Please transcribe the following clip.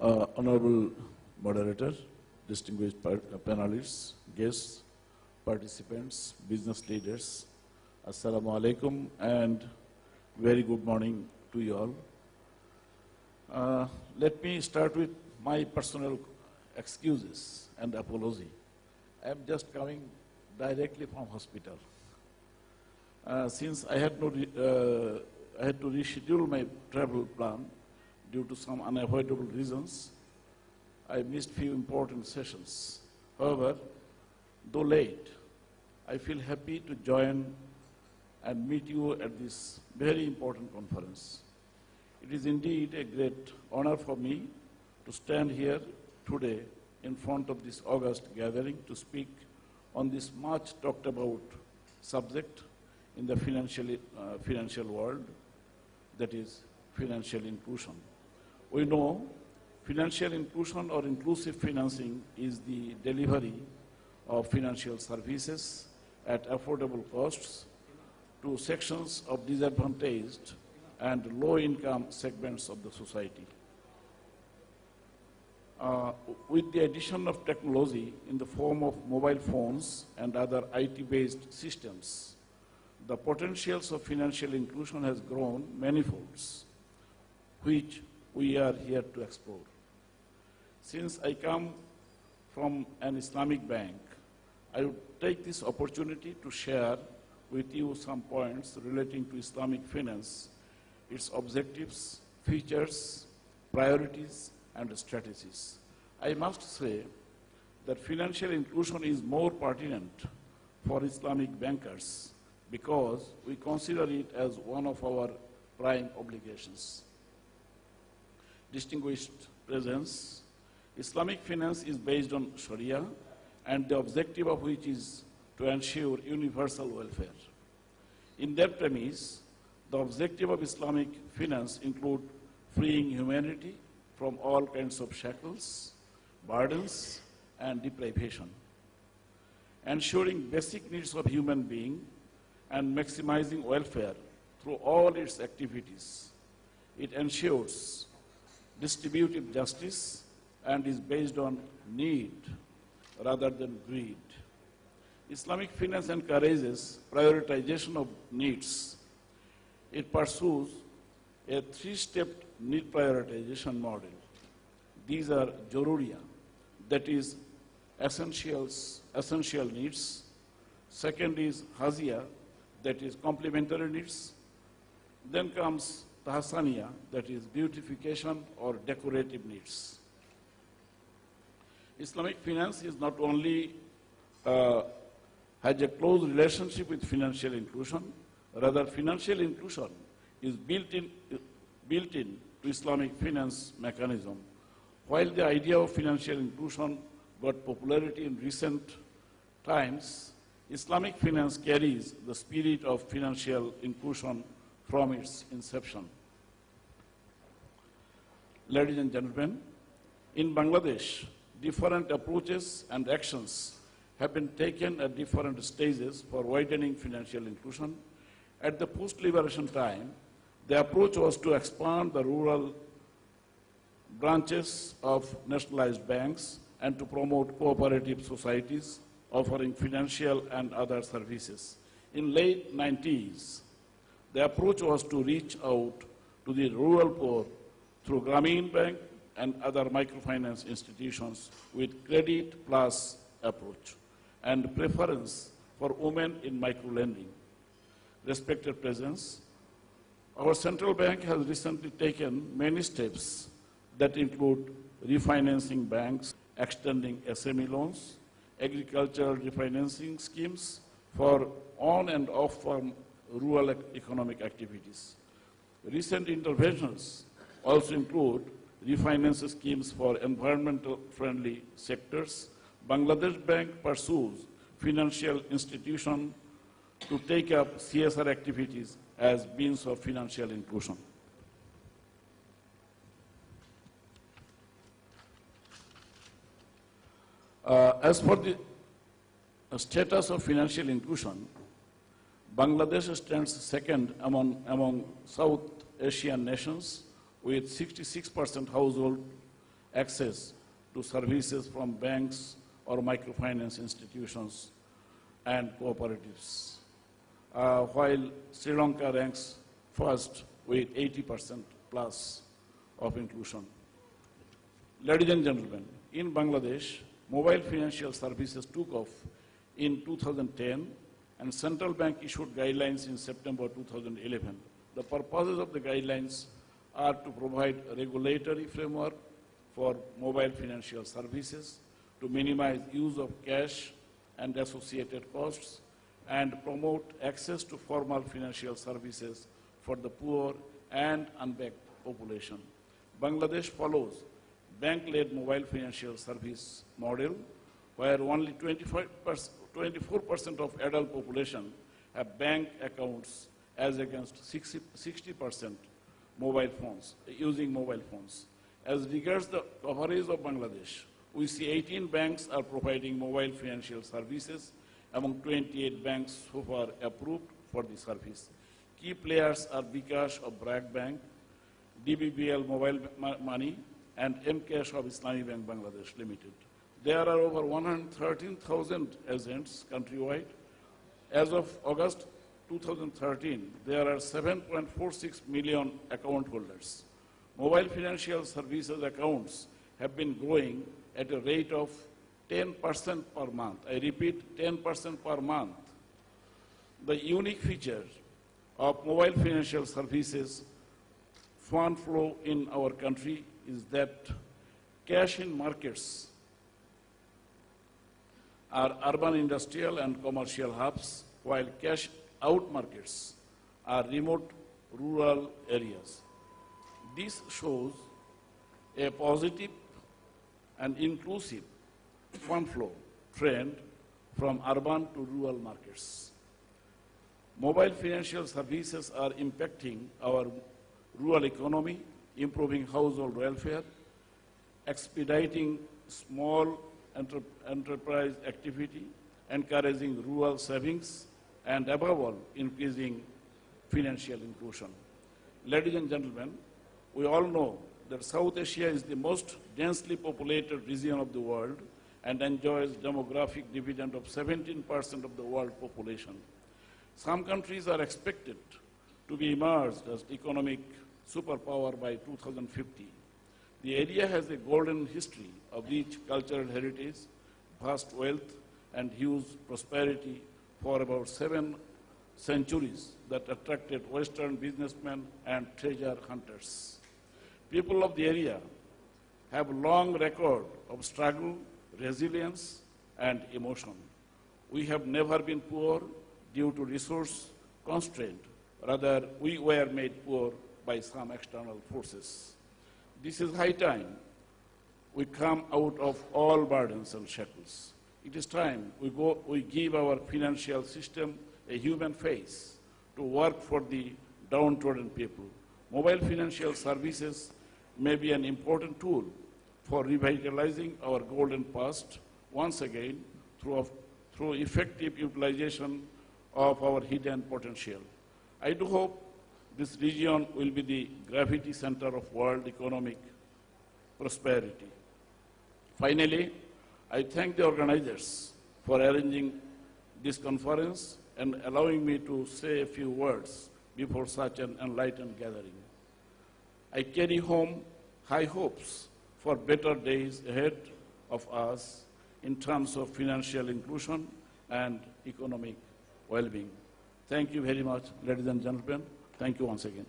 Honorable Moderator, distinguished panelists, guests, participants, business leaders, Assalamu alaikum and very good morning to you all. Let me start with my personal excuses and apology. I am just coming directly from hospital. Since I had to reschedule my travel plan due to some unavoidable reasons, I missed few important sessions. However, though late, I feel happy to join and meet you at this very important conference. It is indeed a great honor for me to stand here today in front of this august gathering to speak on this much talked about subject in the financial world, that is financial inclusion. We know financial inclusion or inclusive financing is the delivery of financial services at affordable costs to sections of disadvantaged and low-income segments of the society. With the addition of technology in the form of mobile phones and other IT-based systems, the potentials of financial inclusion has grown manifolds, which we are here to explore. Since I come from an Islamic bank, I would take this opportunity to share with you some points relating to Islamic finance, its objectives, features, priorities, and strategies. I must say that financial inclusion is more pertinent for Islamic bankers because we consider it as one of our prime obligations. Distinguished presence, Islamic finance is based on Sharia, and the objective of which is to ensure universal welfare. In that premise, the objective of Islamic finance include freeing humanity from all kinds of shackles, burdens, and deprivation, ensuring basic needs of human being, and maximizing welfare through all its activities. It ensures distributive justice and is based on need rather than greed. Islamic finance encourages prioritization of needs. It pursues a three-stepped need prioritization model. These are Joruriya, that is essential needs. Second is Haziya, that is complementary needs. Then comes Tahsaniya, that is beautification or decorative needs. Islamic finance is not only has a close relationship with financial inclusion, rather financial inclusion is built in to Islamic finance mechanism. While the idea of financial inclusion got popularity in recent times, Islamic finance carries the spirit of financial inclusion from its inception. Ladies and gentlemen, in Bangladesh, different approaches and actions have been taken at different stages for widening financial inclusion. At the post-liberation time, the approach was to expand the rural branches of nationalized banks and to promote cooperative societies offering financial and other services. In late 90s, the approach was to reach out to the rural poor through Grameen Bank and other microfinance institutions with credit plus approach and preference for women in microlending. Respected presence, our central bank has recently taken many steps that include refinancing banks, extending SME loans, agricultural refinancing schemes for on and off-farm rural economic activities. Recent interventions also include refinance schemes for environmental friendly sectors. Bangladesh Bank pursues financial institutions to take up CSR activities as means of financial inclusion. As for the status of financial inclusion, Bangladesh stands second among South Asian nations with 66% household access to services from banks or microfinance institutions and cooperatives, while Sri Lanka ranks first with 80% plus of inclusion. Ladies and gentlemen, in Bangladesh, mobile financial services took off in 2010, and Central Bank issued guidelines in September 2011. The purposes of the guidelines are to provide a regulatory framework for mobile financial services, to minimize use of cash and associated costs, and promote access to formal financial services for the poor and unbanked population. Bangladesh follows bank-led mobile financial service model, where only 24% of adult population have bank accounts as against 60% mobile phones, using mobile phones. As regards the coverage of Bangladesh, we see 18 banks are providing mobile financial services among 28 banks so far approved for the service. Key players are Bikash of Brak Bank, DBBL Mobile Money, and Mcash of Islami Bank Bangladesh Limited. There are over 113,000 agents countrywide. As of August 2013, there are 7.46 million account holders. Mobile financial services accounts have been growing at a rate of 10% per month. I repeat, 10% per month. The unique feature of mobile financial services fund flow in our country is that cash in markets are urban industrial and commercial hubs, while cash out markets are remote rural areas. This shows a positive and inclusive fund flow trend from urban to rural markets. Mobile financial services are impacting our rural economy, improving household welfare, expediting small enterprise activity, encouraging rural savings, and above all, increasing financial inclusion. Ladies and gentlemen, we all know that South Asia is the most densely populated region of the world and enjoys demographic dividend of 17% of the world population. Some countries are expected to be emerged as economic superpower by 2050. The area has a golden history of rich cultural heritage, vast wealth, and huge prosperity for about 7 centuries that attracted Western businessmen and treasure hunters. People of the area have a long record of struggle, resilience, and emotion. We have never been poor due to resource constraint. Rather, we were made poor by some external forces. This is high time we come out of all burdens and shackles. It is time we give our financial system a human face to work for the downtrodden people. Mobile financial services may be an important tool for revitalizing our golden past once again through effective utilization of our hidden potential. I do hope this region will be the gravity center of world economic prosperity. Finally, I thank the organizers for arranging this conference and allowing me to say a few words before such an enlightened gathering. I carry home high hopes for better days ahead of us in terms of financial inclusion and economic well-being. Thank you very much, ladies and gentlemen. Thank you once again.